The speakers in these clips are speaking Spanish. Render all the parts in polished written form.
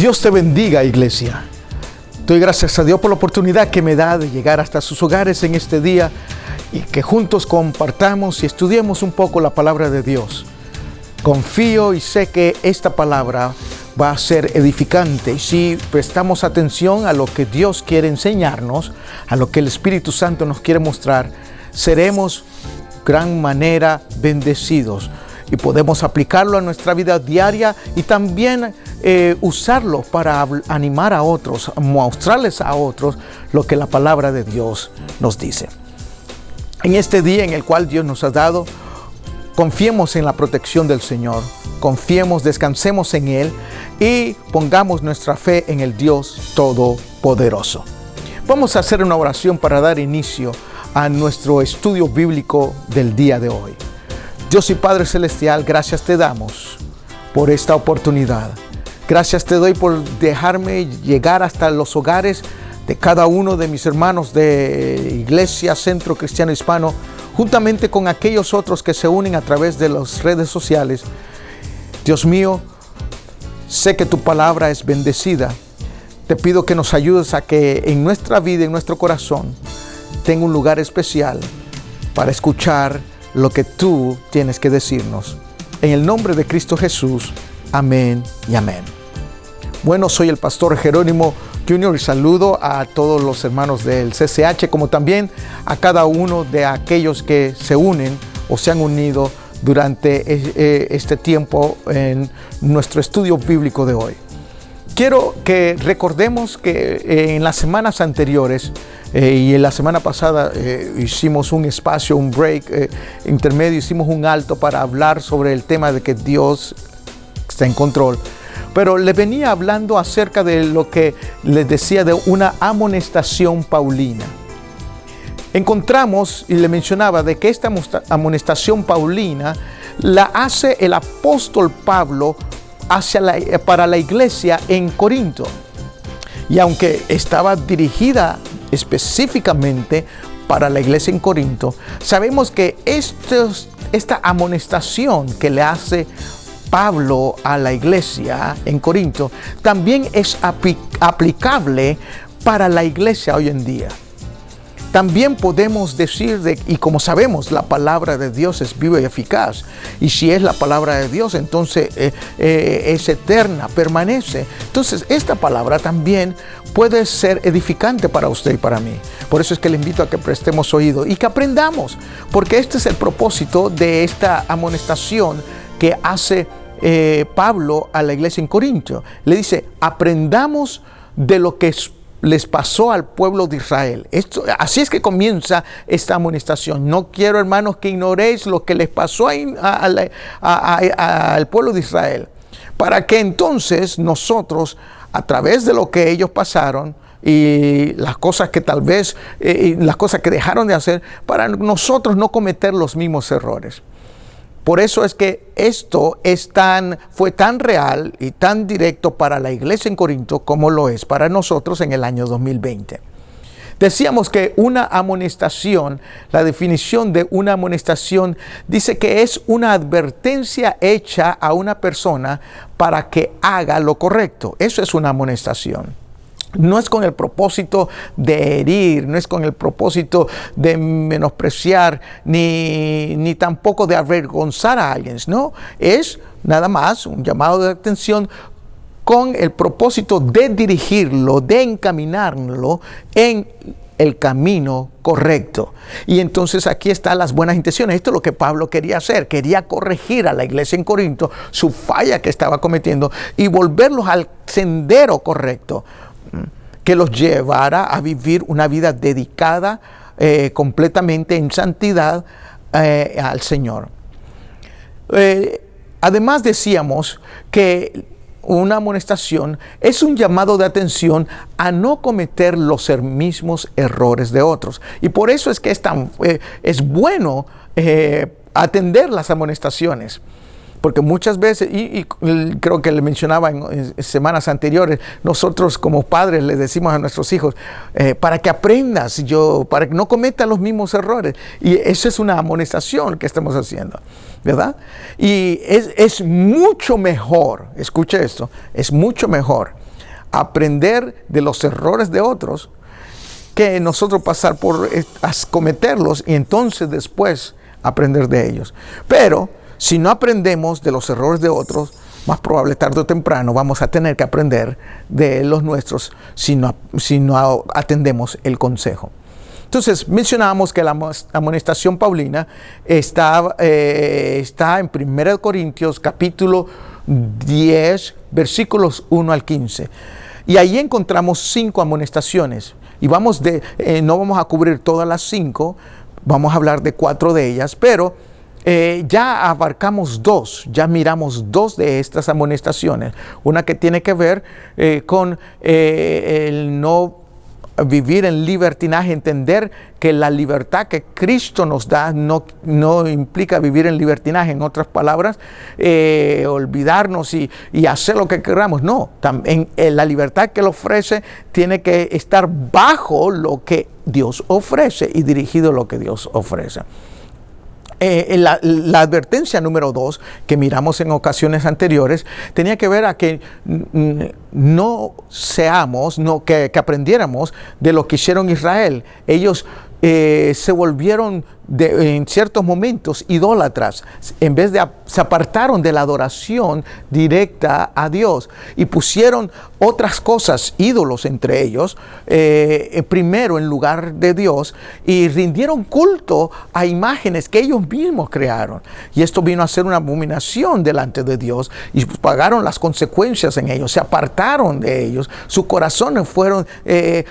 Dios te bendiga, iglesia. Doy gracias a Dios por la oportunidad que me da de llegar hasta sus hogares en este día y que juntos compartamos y estudiemos un poco la palabra de Dios. Confío y sé que esta palabra va a ser edificante y si prestamos atención a lo que Dios quiere enseñarnos, a lo que el Espíritu Santo nos quiere mostrar, seremos gran manera bendecidos y podemos aplicarlo a nuestra vida diaria y también usarlo para animar a otros, mostrarles a otros lo que la palabra de Dios nos dice. En este día en el cual Dios nos ha dado, confiemos en la protección del Señor, confiemos, descansemos en Él y pongamos nuestra fe en el Dios Todopoderoso. Vamos a hacer una oración para dar inicio a nuestro estudio bíblico del día de hoy. Dios y Padre Celestial, gracias te damos por esta oportunidad. Gracias te doy por dejarme llegar hasta los hogares de cada uno de mis hermanos de Iglesia Centro Cristiano Hispano, juntamente con aquellos otros que se unen a través de las redes sociales. Dios mío, sé que tu palabra es bendecida. Te pido que nos ayudes a que en nuestra vida, en nuestro corazón, tenga un lugar especial para escuchar lo que tú tienes que decirnos. En el nombre de Cristo Jesús, amén y amén. Bueno, soy el pastor Jerónimo Jr. y saludo a todos los hermanos del CCH, como también a cada uno de aquellos que se unen o se han unido durante este tiempo en nuestro estudio bíblico de hoy. Quiero que recordemos que en las semanas anteriores y en la semana pasada hicimos un espacio, un break intermedio, hicimos un alto para hablar sobre el tema de que Dios está en control. Pero le venía hablando acerca de lo que les decía de una amonestación paulina. Encontramos y le mencionaba de que esta amonestación paulina la hace el apóstol Pablo para la iglesia en Corinto. Y aunque estaba dirigida específicamente para la iglesia en Corinto, sabemos que esta amonestación que le hace Pablo a la iglesia en Corinto también es aplicable para la iglesia hoy en día. También podemos decir, y como sabemos, la palabra de Dios es viva y eficaz. Y si es la palabra de Dios, entonces es eterna, permanece. Entonces, esta palabra también puede ser edificante para usted y para mí. Por eso es que le invito a que prestemos oído y que aprendamos, porque este es el propósito de esta amonestación que hace Pablo a la iglesia en Corinto. Le dice, aprendamos de lo que les pasó al pueblo de Israel. Así es que comienza esta amonestación. No quiero, hermanos, que ignoréis lo que les pasó al pueblo de Israel, para que entonces nosotros, a través de lo que ellos pasaron y las cosas que tal vez, las cosas que dejaron de hacer, para nosotros no cometer los mismos errores. Por eso es que esto fue tan real y tan directo para la iglesia en Corinto como lo es para nosotros en el año 2020. Decíamos que una amonestación, la definición de una amonestación dice que es una advertencia hecha a una persona para que haga lo correcto. Eso es una amonestación. No es con el propósito de herir, no es con el propósito de menospreciar, ni tampoco de avergonzar a alguien. No, es nada más un llamado de atención con el propósito de dirigirlo, de encaminarlo en el camino correcto. Y entonces aquí están las buenas intenciones. Esto es lo que Pablo quería hacer. Quería corregir a la iglesia en Corinto su falla que estaba cometiendo y volverlos al sendero correcto, que los llevara a vivir una vida dedicada completamente en santidad al Señor. Además decíamos que una amonestación es un llamado de atención a no cometer los mismos errores de otros. Y por eso es que es bueno atender las amonestaciones. Porque muchas veces, y creo que le mencionaba en semanas anteriores, nosotros como padres le decimos a nuestros hijos, para que aprendas, para que no cometas los mismos errores. Y eso es una amonestación que estamos haciendo, ¿verdad? Y es mucho mejor, escuche esto, es mucho mejor aprender de los errores de otros, que nosotros pasar por cometerlos y entonces después aprender de ellos. Pero si no aprendemos de los errores de otros, más probable tarde o temprano vamos a tener que aprender de los nuestros si no atendemos el consejo. Entonces, mencionábamos que la amonestación paulina está en 1 Corintios capítulo 10, versículos 1 al 15. Y ahí encontramos 5 amonestaciones. Y no vamos a cubrir todas las 5, vamos a hablar de 4 de ellas, pero ya abarcamos 2, ya miramos 2 de estas amonestaciones. Una que tiene que ver con el no vivir en libertinaje, entender que la libertad que Cristo nos da no implica vivir en libertinaje. En otras palabras, olvidarnos y hacer lo que queramos. No, también la libertad que Él ofrece tiene que estar bajo lo que Dios ofrece y dirigido a lo que Dios ofrece. La advertencia número 2 que miramos en ocasiones anteriores tenía que ver a que que aprendiéramos de lo que hicieron Israel. Ellos se volvieron en ciertos momentos idólatras, se apartaron de la adoración directa a Dios y pusieron otras cosas, ídolos entre ellos, primero en lugar de Dios, y rindieron culto a imágenes que ellos mismos crearon, y esto vino a ser una abominación delante de Dios, y pagaron las consecuencias en ellos, se apartaron de ellos, sus corazones fueron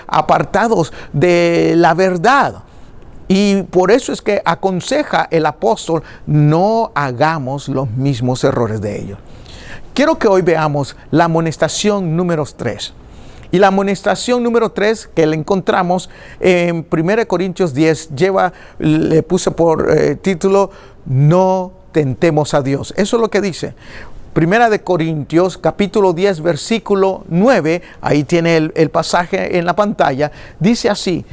apartados de la verdad. Y por eso es que aconseja el apóstol, no hagamos los mismos errores de ellos. Quiero que hoy veamos la amonestación número 3. Y la amonestación número 3 que la encontramos en 1 Corintios 10, le puse por título, no tentemos a Dios. Eso es lo que dice. 1 Corintios capítulo 10, versículo 9, ahí tiene el pasaje en la pantalla, dice así: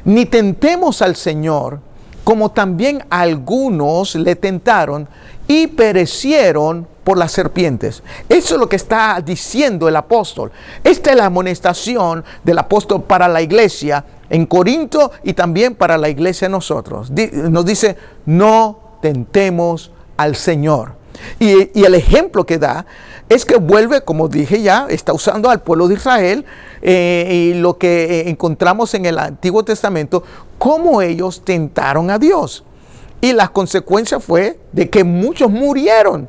ni tentemos al Señor, como también algunos le tentaron y perecieron por las serpientes. Eso es lo que está diciendo el apóstol. Esta es la amonestación del apóstol para la iglesia en Corinto y también para la iglesia nosotros. Nos dice, no tentemos al Señor. Y el ejemplo que da es que vuelve, como dije ya, está usando al pueblo de Israel y lo que encontramos en el Antiguo Testamento, cómo ellos tentaron a Dios. Y la consecuencia fue de que muchos murieron.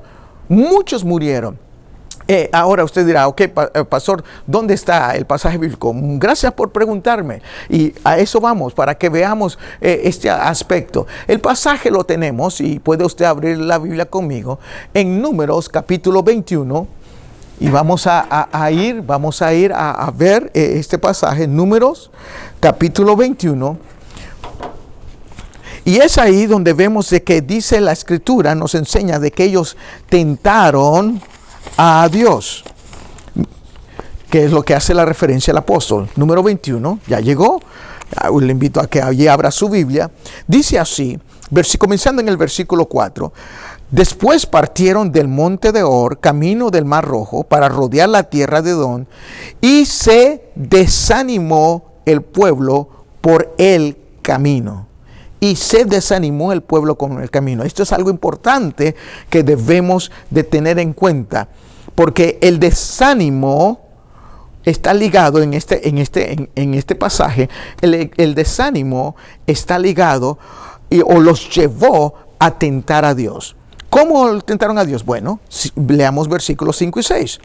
Ahora usted dirá, ok, pastor, ¿dónde está el pasaje bíblico? Gracias por preguntarme. Y a eso vamos, para que veamos este aspecto. El pasaje lo tenemos, y puede usted abrir la Biblia conmigo, en Números capítulo 21. Y vamos a ir a ver este pasaje, Números capítulo 21. Y es ahí donde vemos de que dice la Escritura, nos enseña de que ellos tentaron a Dios, que es lo que hace la referencia al apóstol. Número 21, ya llegó. Le invito a que allí abra su Biblia. Dice así, comenzando en el versículo 4. Después partieron del monte de Hor, camino del Mar Rojo, para rodear la tierra de Edom, y se desanimó el pueblo por el camino. Y se desanimó el pueblo con el camino. Esto es algo importante que debemos de tener en cuenta, porque el desánimo está ligado en este pasaje. El desánimo está ligado o los llevó a tentar a Dios. ¿Cómo tentaron a Dios? Bueno, leamos versículos 5 y 6.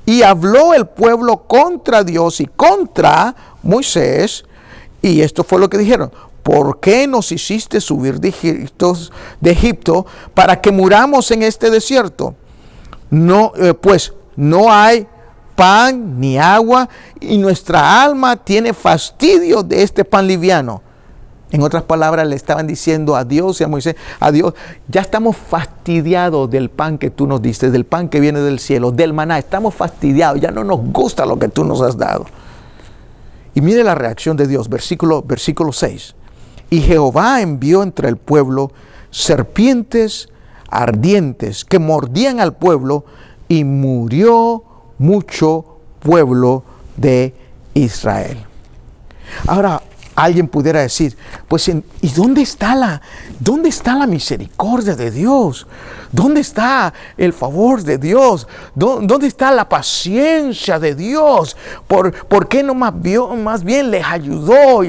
Y habló el pueblo contra Dios y contra Moisés, y esto fue lo que dijeron: ¿por qué nos hiciste subir de Egipto para que muramos en este desierto? No, pues no hay pan ni agua, y nuestra alma tiene fastidio de este pan liviano. En otras palabras, le estaban diciendo a Dios y a Moisés, a Dios, ya estamos fastidiados del pan que tú nos diste, del pan que viene del cielo, del maná. Estamos fastidiados, ya no nos gusta lo que tú nos has dado. Y mire la reacción de Dios, versículo 6. Y Jehová envió entre el pueblo serpientes ardientes que mordían al pueblo, y murió mucho pueblo de Israel. Ahora, alguien pudiera decir, pues, ¿y dónde está la misericordia de Dios? ¿Dónde está el favor de Dios? ¿Dónde está la paciencia de Dios? ¿Por qué no más bien les ayudó?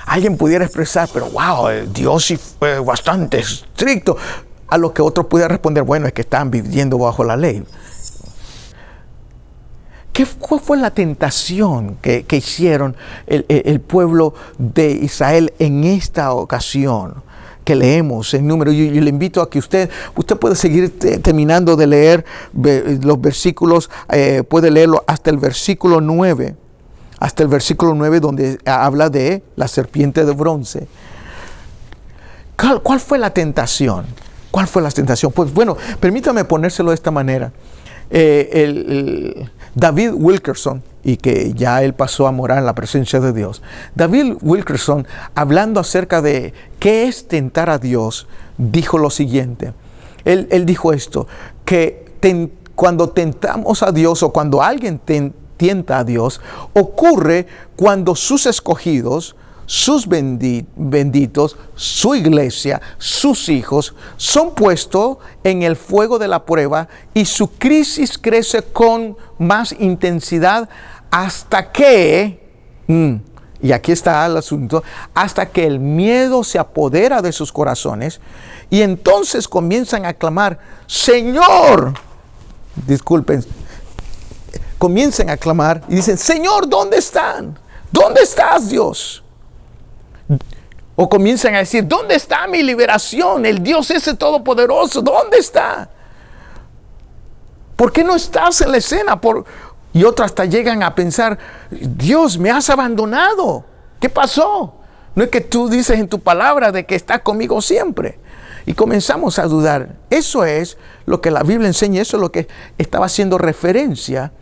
Alguien pudiera expresar, pero wow, Dios sí fue bastante estricto. A lo que otro pudiera responder, bueno, es que estaban viviendo bajo la ley. ¿Cuál fue la tentación que hicieron el pueblo de Israel en esta ocasión que leemos en Números? Yo le invito a que usted puede seguir terminando de leer los versículos, puede leerlo hasta el versículo 9, donde habla de la serpiente de bronce. ¿Cuál fue la tentación? ¿Cuál fue la tentación? Pues bueno, permítame ponérselo de esta manera. David Wilkerson, y que ya él pasó a morar en la presencia de Dios. David Wilkerson, hablando acerca de qué es tentar a Dios, dijo lo siguiente. Él dijo esto, que cuando tentamos a Dios o cuando alguien tienta a Dios, ocurre cuando sus escogidos, sus benditos, su iglesia, sus hijos, son puestos en el fuego de la prueba y su crisis crece con más intensidad hasta que, y aquí está el asunto, hasta que el miedo se apodera de sus corazones y entonces comienzan a clamar, Señor, disculpen, comienzan a clamar y dicen, Señor, ¿dónde están? ¿Dónde estás, Dios? O comienzan a decir, ¿dónde está mi liberación? El Dios ese todopoderoso, ¿dónde está? ¿Por qué no estás en la escena? Y otros hasta llegan a pensar, Dios, me has abandonado. ¿Qué pasó? No es que tú dices en tu palabra de que estás conmigo siempre. Y comenzamos a dudar. Eso es lo que la Biblia enseña, eso es lo que estaba haciendo referencia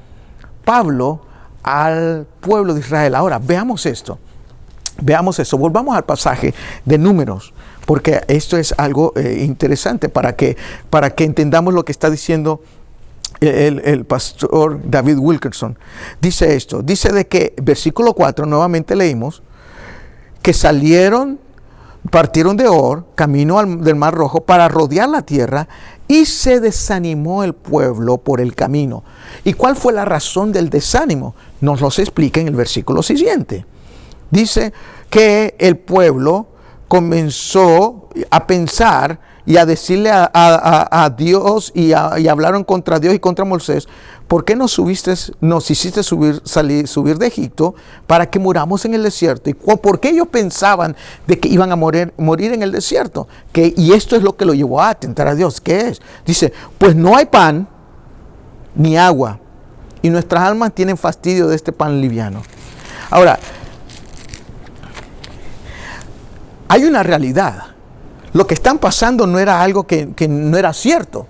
Pablo al pueblo de Israel. Ahora, veamos esto. Veamos eso, volvamos al pasaje de Números, porque esto es algo interesante para que entendamos lo que está diciendo el pastor David Wilkerson. Dice esto, dice de que, versículo 4, nuevamente leímos, que partieron de Or, camino del Mar Rojo, para rodear la tierra, y se desanimó el pueblo por el camino. ¿Y cuál fue la razón del desánimo? Nos los explica en el versículo siguiente. Dice que el pueblo comenzó a pensar y a decirle a Dios y hablaron contra Dios y contra Moisés, ¿por qué nos hiciste subir de Egipto para que muramos en el desierto? ¿Y por qué ellos pensaban de que iban a morir en el desierto? Y esto es lo que lo llevó a tentar a Dios. ¿Qué es? Dice, pues no hay pan ni agua y nuestras almas tienen fastidio de este pan liviano. Ahora, hay una realidad. Lo que están pasando no era algo que no era cierto.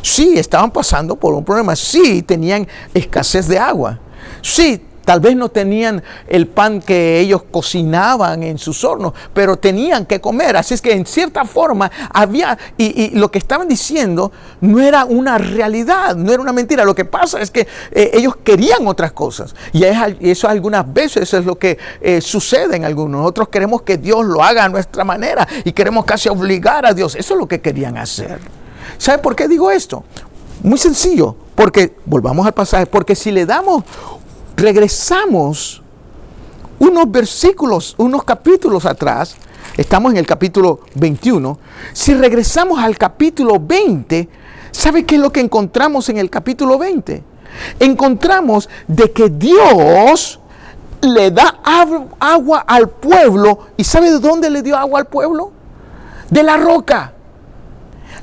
Sí, estaban pasando por un problema. Sí, tenían escasez de agua. Sí, tal vez no tenían el pan que ellos cocinaban en sus hornos, pero tenían que comer. Así es que en cierta forma había, y lo que estaban diciendo no era una realidad, no era una mentira. Lo que pasa es que ellos querían otras cosas. Y eso algunas veces es lo que sucede en algunos. Nosotros queremos que Dios lo haga a nuestra manera y queremos casi obligar a Dios. Eso es lo que querían hacer. ¿Sabe por qué digo esto? Muy sencillo, porque, volvamos al pasaje, porque si regresamos unos versículos, unos capítulos atrás, estamos en el capítulo 21, si regresamos al capítulo 20, ¿sabe qué es lo que encontramos en el capítulo 20? Encontramos de que Dios le da agua al pueblo, ¿y sabe de dónde le dio agua al pueblo? De la roca.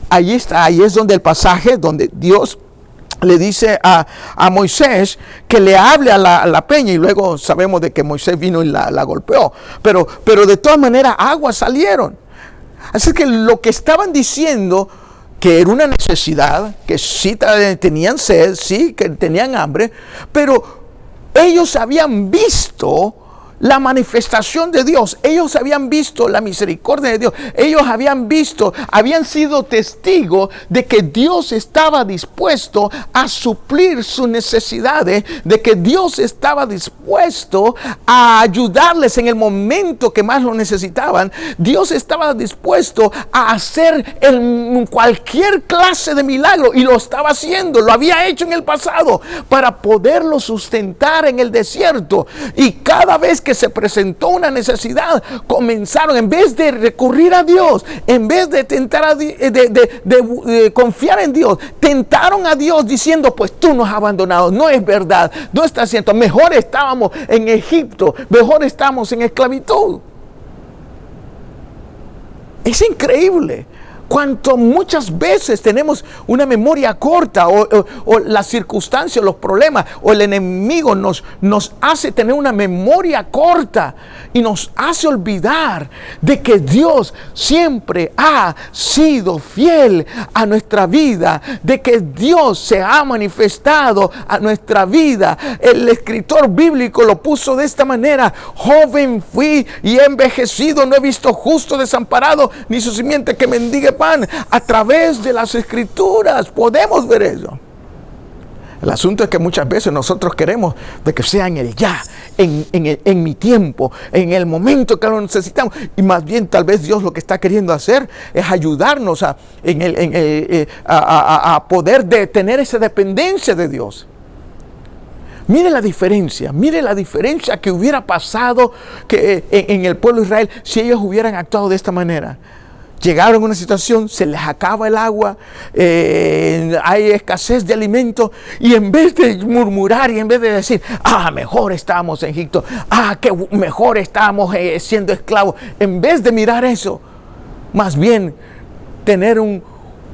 Ahí es donde el pasaje, donde Dios le dice a Moisés que le hable a la peña, y luego sabemos de que Moisés vino y la golpeó. Pero de todas maneras aguas salieron. Así que lo que estaban diciendo, que era una necesidad, que sí tenían sed, sí que tenían hambre, pero ellos habían visto la manifestación de Dios. Ellos habían visto la misericordia de Dios. Ellos habían sido testigos de que Dios estaba dispuesto a suplir sus necesidades, de que Dios estaba dispuesto a ayudarles en el momento que más lo necesitaban. Dios estaba dispuesto a hacer cualquier clase de milagro, y lo estaba haciendo, lo había hecho en el pasado para poderlo sustentar en el desierto. Y cada vez que se presentó una necesidad, comenzaron, en vez de recurrir a Dios, en vez de tentar de confiar en Dios, tentaron a Dios diciendo: pues tú nos has abandonado, no es verdad, no está cierto, mejor estábamos en Egipto, mejor estamos en esclavitud. Es increíble cuánto muchas veces tenemos una memoria corta, o las circunstancias, los problemas, o el enemigo nos hace tener una memoria corta y nos hace olvidar de que Dios siempre ha sido fiel a nuestra vida, de que Dios se ha manifestado a nuestra vida. El escritor bíblico lo puso de esta manera: joven fui y he envejecido, no he visto justo desamparado, ni su simiente que mendigue pan. A través de las Escrituras podemos ver eso. El asunto es que muchas veces nosotros queremos de que sea en el ya, en mi tiempo, en el momento que lo necesitamos. Y más bien tal vez Dios lo que está queriendo hacer es ayudarnos a poder tener esa dependencia de Dios. Mire la diferencia que hubiera pasado en el pueblo de Israel si ellos hubieran actuado de esta manera. Llegaron a una situación, se les acaba el agua, hay escasez de alimentos, y en vez de murmurar y en vez de decir: mejor estábamos en Egipto, que mejor estábamos siendo esclavos, en vez de mirar eso, más bien tener un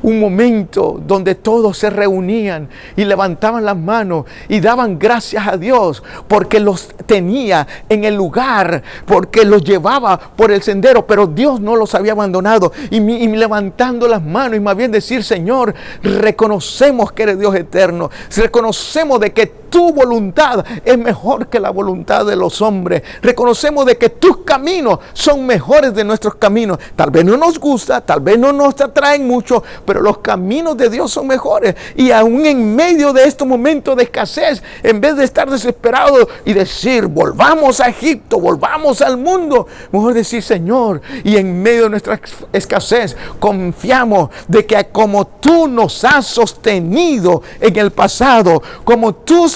momento donde todos se reunían y levantaban las manos y daban gracias a Dios porque los tenía en el lugar, porque los llevaba por el sendero, pero Dios no los había abandonado, y levantando las manos y más bien decir: Señor, reconocemos que eres Dios eterno, reconocemos de que tu voluntad es mejor que la voluntad de los hombres, reconocemos de que tus caminos son mejores de nuestros caminos. Tal vez no nos gusta, tal vez no nos atraen mucho, pero los caminos de Dios son mejores. Y aún en medio de estos momentos de escasez, en vez de estar desesperados y decir: volvamos a Egipto, volvamos al mundo, mejor decir: Señor, y en medio de nuestra escasez confiamos de que como tú nos has sostenido en el pasado, como tú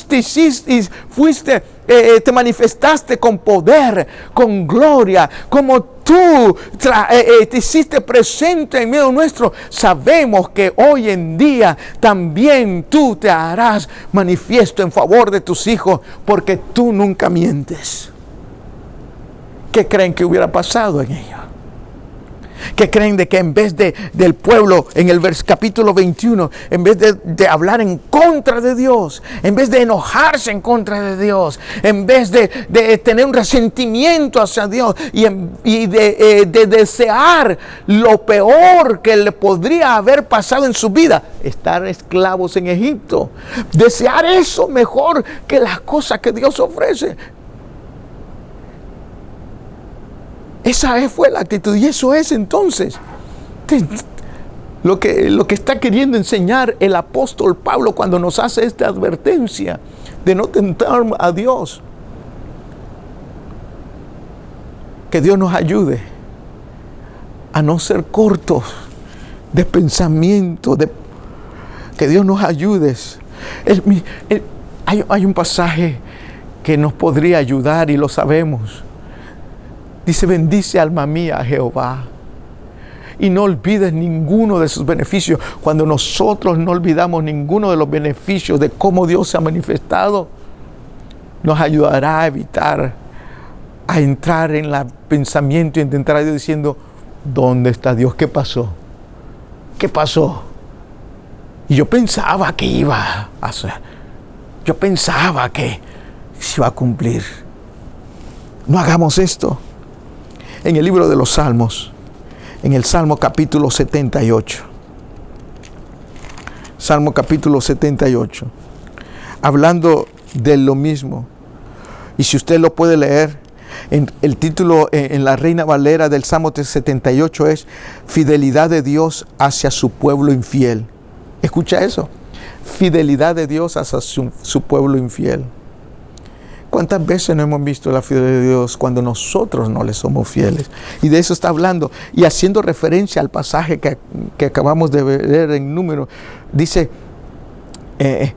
te manifestaste con poder, con gloria, como tú te hiciste presente en medio nuestro, sabemos que hoy en día también tú te harás manifiesto en favor de tus hijos, porque tú nunca mientes. ¿Qué creen que hubiera pasado en ello? ¿Qué creen de que en vez del pueblo, en el capítulo 21, en vez de hablar en contra de Dios, en vez de enojarse en contra de Dios, en vez de tener un resentimiento hacia Dios y de desear lo peor que le podría haber pasado en su vida, estar esclavos en Egipto, desear eso mejor que las cosas que Dios ofrece? Esa fue la actitud, y eso es entonces lo que está queriendo enseñar el apóstol Pablo cuando nos hace esta advertencia de no tentar a Dios. Que Dios nos ayude a no ser cortos de pensamiento, que Dios nos ayude. Hay un pasaje que nos podría ayudar y lo sabemos. Dice: bendice alma mía a Jehová y no olvides ninguno de sus beneficios. Cuando nosotros no olvidamos ninguno de los beneficios de cómo Dios se ha manifestado, nos ayudará a evitar, a entrar en el pensamiento y intentar a Dios diciendo: ¿dónde está Dios? ¿Qué pasó? ¿Qué pasó? Y yo pensaba que iba a hacer, yo pensaba que se iba a cumplir. No hagamos esto. En el libro de los Salmos, en el Salmo capítulo 78, Salmo capítulo 78, hablando de lo mismo, y si usted lo puede leer, El título en la Reina Valera del Salmo 78 es Fidelidad de Dios hacia su pueblo infiel. Escucha eso. Fidelidad de Dios hacia su pueblo infiel. ¿Cuántas veces no hemos visto la fidelidad de Dios cuando nosotros no le somos fieles? Y de eso está hablando. Y haciendo referencia al pasaje que acabamos de ver en Números, dice en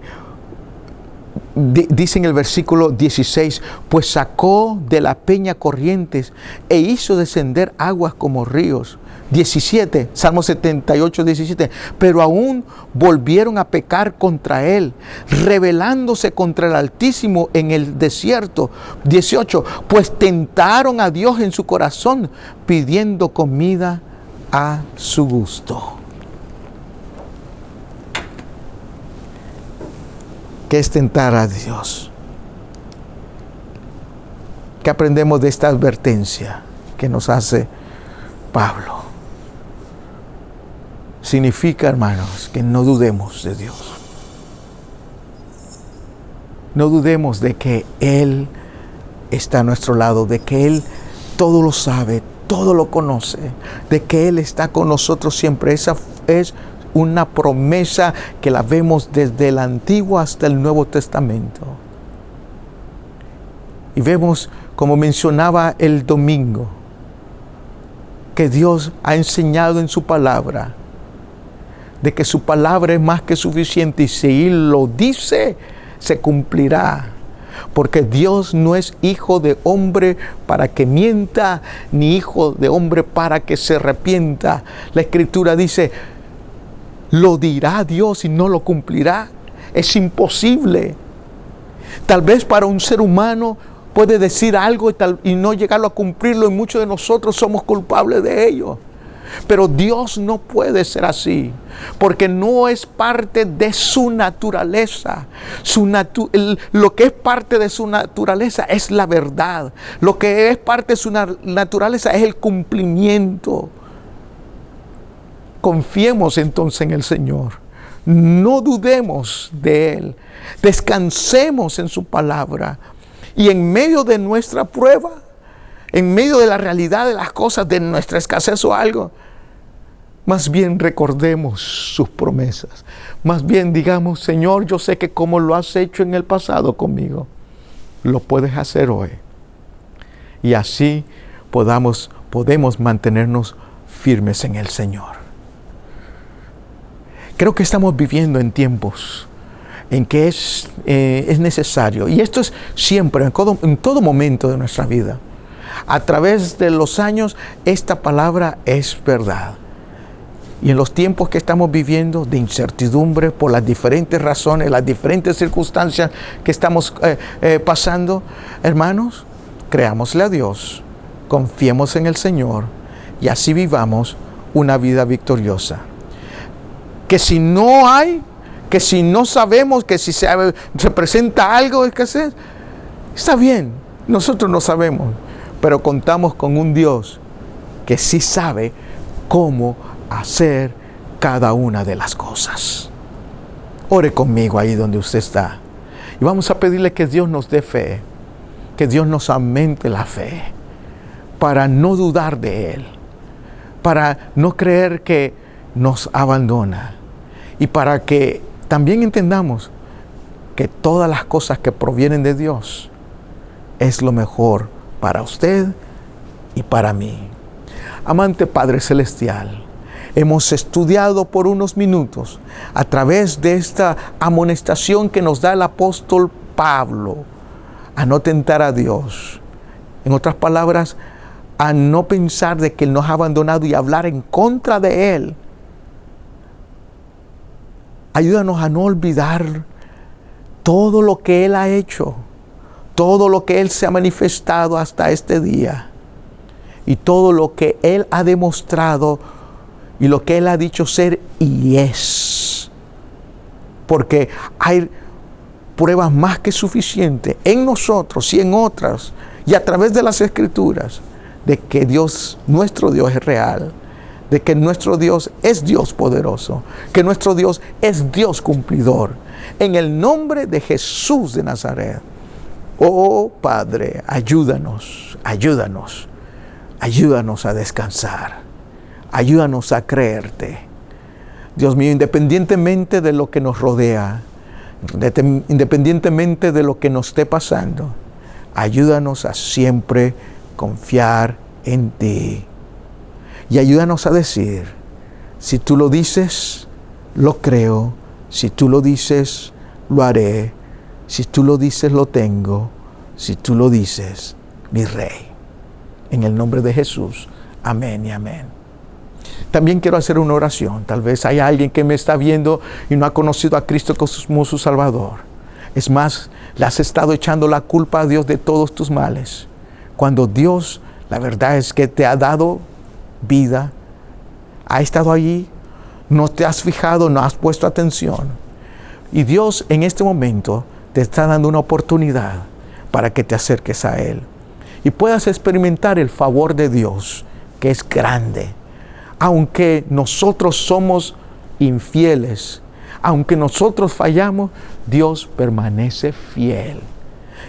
el versículo 16, pues sacó de la peña corrientes e hizo descender aguas como ríos. 17, Salmo 78, 17, pero aún volvieron a pecar contra él, rebelándose contra el Altísimo en el desierto. 18, pues tentaron a Dios en su corazón, pidiendo comida a su gusto. ¿Qué es tentar a Dios? ¿Qué aprendemos de esta advertencia que nos hace Pablo? Significa, hermanos, que no dudemos de Dios. No dudemos de que Él está a nuestro lado, de que Él todo lo sabe, todo lo conoce, de que Él está con nosotros siempre. Esa es una promesa que la vemos desde el Antiguo hasta el Nuevo Testamento. Y vemos, como mencionaba el domingo, que Dios ha enseñado en su palabra, de que su palabra es más que suficiente y si Él lo dice, se cumplirá. Porque Dios no es hijo de hombre para que mienta, ni hijo de hombre para que se arrepienta. La Escritura dice, ¿lo dirá Dios y no lo cumplirá? Es imposible. Tal vez para un ser humano puede decir algo y no llegarlo a cumplirlo, y muchos de nosotros somos culpables de ello. Pero Dios no puede ser así, porque no es parte de su naturaleza. Lo que es parte de su naturaleza es la verdad. Lo que es parte de su naturaleza es el cumplimiento. Confiemos entonces en el Señor. No dudemos de Él. Descansemos en su palabra. Y en medio de nuestra prueba, en medio de la realidad de las cosas, de nuestra escasez o algo, más bien recordemos sus promesas. Más bien digamos, Señor, yo sé que como lo has hecho en el pasado conmigo, lo puedes hacer hoy. Y así podemos mantenernos firmes en el Señor. Creo que estamos viviendo en tiempos en que es necesario, y esto es siempre, en todo momento de nuestra vida. A través de los años, esta palabra es verdad. Y en los tiempos que estamos viviendo de incertidumbre por las diferentes razones, las diferentes circunstancias que estamos pasando, hermanos, creámosle a Dios, confiemos en el Señor y así vivamos una vida victoriosa. Que si no hay, que si no sabemos, que si se presenta algo que hacer, está bien, nosotros no sabemos. Pero contamos con un Dios que sí sabe cómo hacer cada una de las cosas. Ore conmigo ahí donde usted está. Y vamos a pedirle que Dios nos dé fe, que Dios nos aumente la fe, para no dudar de Él, para no creer que nos abandona, y para que también entendamos que todas las cosas que provienen de Dios es lo mejor para usted y para mí. Amante Padre Celestial, hemos estudiado por unos minutos a través de esta amonestación que nos da el apóstol Pablo a no tentar a Dios. En otras palabras, a no pensar de que Él nos ha abandonado y hablar en contra de Él. Ayúdanos a no olvidar todo lo que Él ha hecho, todo lo que Él se ha manifestado hasta este día, y todo lo que Él ha demostrado y lo que Él ha dicho ser y es. Porque hay pruebas más que suficientes en nosotros y en otras y a través de las Escrituras de que Dios, nuestro Dios, es real, de que nuestro Dios es Dios poderoso, que nuestro Dios es Dios cumplidor. En el nombre de Jesús de Nazaret, Oh Padre, ayúdanos, ayúdanos, ayúdanos a descansar, ayúdanos a creerte. Dios mío, independientemente de lo que nos rodea, independientemente de lo que nos esté pasando, ayúdanos a siempre confiar en ti. Y ayúdanos a decir, si tú lo dices, lo creo. Si tú lo dices, lo haré. Si tú lo dices, lo tengo. Si tú lo dices, mi Rey. En el nombre de Jesús. Amén y amén. También quiero hacer una oración. Tal vez haya alguien que me está viendo y no ha conocido a Cristo como su Salvador. Es más, le has estado echando la culpa a Dios de todos tus males. Cuando Dios, la verdad es que te ha dado vida, ha estado allí, no te has fijado, no has puesto atención. Y Dios en este momento te está dando una oportunidad para que te acerques a Él y puedas experimentar el favor de Dios, que es grande. Aunque nosotros somos infieles, aunque nosotros fallamos, Dios permanece fiel.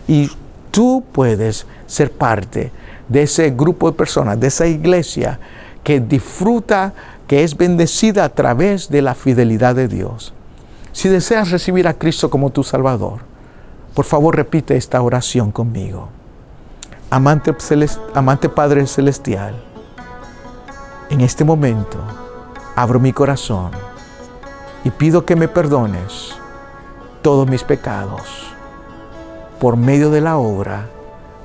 Y tú puedes ser parte de ese grupo de personas, de esa iglesia que disfruta, que es bendecida a través de la fidelidad de Dios. Si deseas recibir a Cristo como tu Salvador, por favor repite esta oración conmigo. Amante Padre Celestial, en este momento abro mi corazón y pido que me perdones todos mis pecados por medio de la obra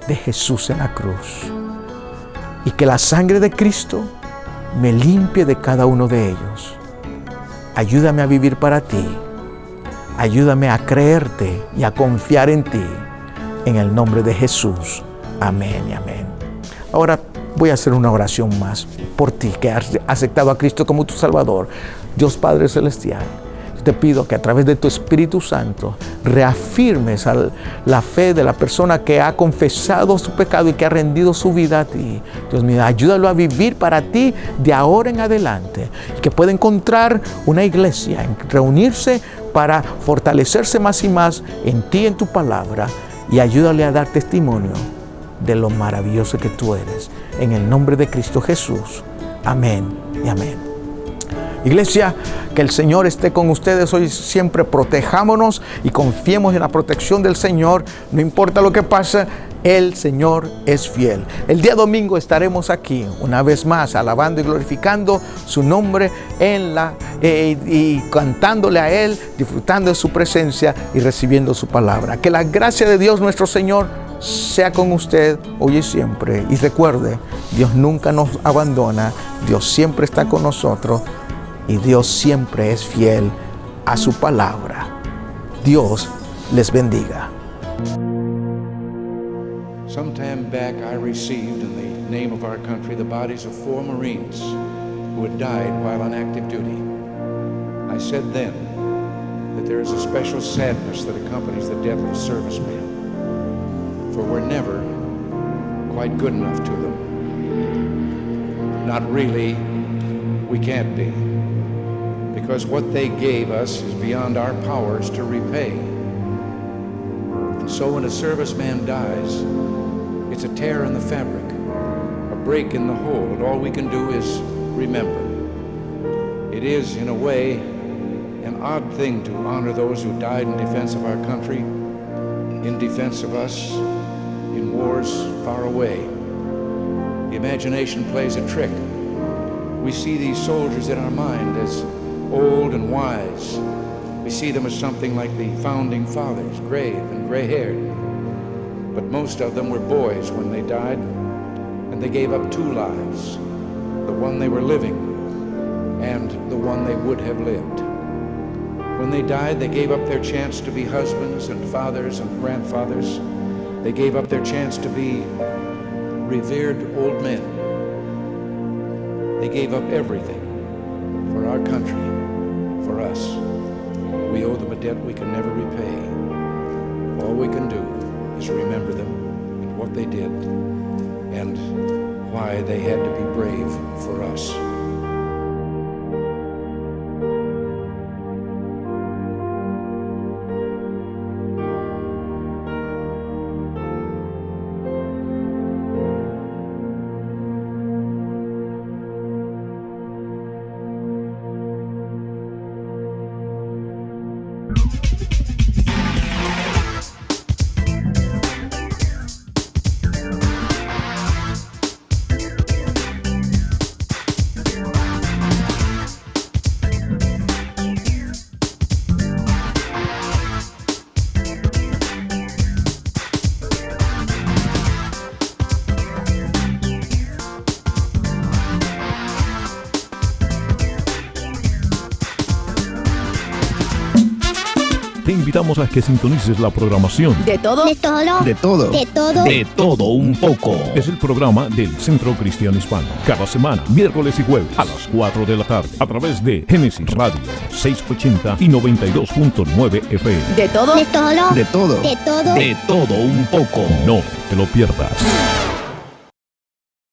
de Jesús en la cruz, y que la sangre de Cristo me limpie de cada uno de ellos. Ayúdame a vivir para ti. Ayúdame a creerte y a confiar en ti. En el nombre de Jesús. Amén y amén. Ahora voy a hacer una oración más por ti que has aceptado a Cristo como tu Salvador. Dios Padre Celestial, te pido que a través de tu Espíritu Santo reafirmes la fe de la persona que ha confesado su pecado y que ha rendido su vida a ti. Dios mío, ayúdalo a vivir para ti de ahora en adelante, y que pueda encontrar una iglesia, reunirse para fortalecerse más y más en ti, en tu palabra, y ayúdale a dar testimonio de lo maravilloso que tú eres. En el nombre de Cristo Jesús. Amén y amén. Iglesia, que el Señor esté con ustedes hoy siempre. Protejámonos y confiemos en la protección del Señor. No importa lo que pase, el Señor es fiel. El día domingo estaremos aquí una vez más alabando y glorificando su nombre y cantándole a Él, disfrutando de su presencia y recibiendo su palabra. Que la gracia de Dios nuestro Señor sea con usted hoy y siempre. Y recuerde, Dios nunca nos abandona, Dios siempre está con nosotros. Y Dios siempre es fiel a su palabra. Dios les bendiga. Some time back I received in the name of our country the bodies of 4 Marines who had died while on active duty. I said then that there is a special sadness that accompanies the death of a serviceman, for we're never quite good enough to them. Not really, we can't be. Because what they gave us is beyond our powers to repay. And so when a serviceman dies, it's a tear in the fabric, a break in the whole, and all we can do is remember. It is, in a way, an odd thing to honor those who died in defense of our country, in defense of us, in wars far away. The imagination plays a trick. We see these soldiers in our mind as old and wise. We see them as something like the founding fathers, grave and gray-haired. But most of them were boys when they died, and they gave up 2 lives, the one they were living and the one they would have lived. When they died, they gave up their chance to be husbands and fathers and grandfathers. They gave up their chance to be revered old men. They gave up everything for our country, for us. We owe them a debt we can never repay. All we can do is remember them and what they did and why they had to be brave for us. Te invitamos a que sintonices la programación De todo. De todo. De todo. De todo. De Todo Un Poco. Es el programa del Centro Cristiano Hispano. Cada semana, miércoles y jueves a las 4 de la tarde, a través de Génesis Radio 680 y 92.9 FM. De todo. De todo. De todo. De todo. De Todo Un Poco. No te lo pierdas.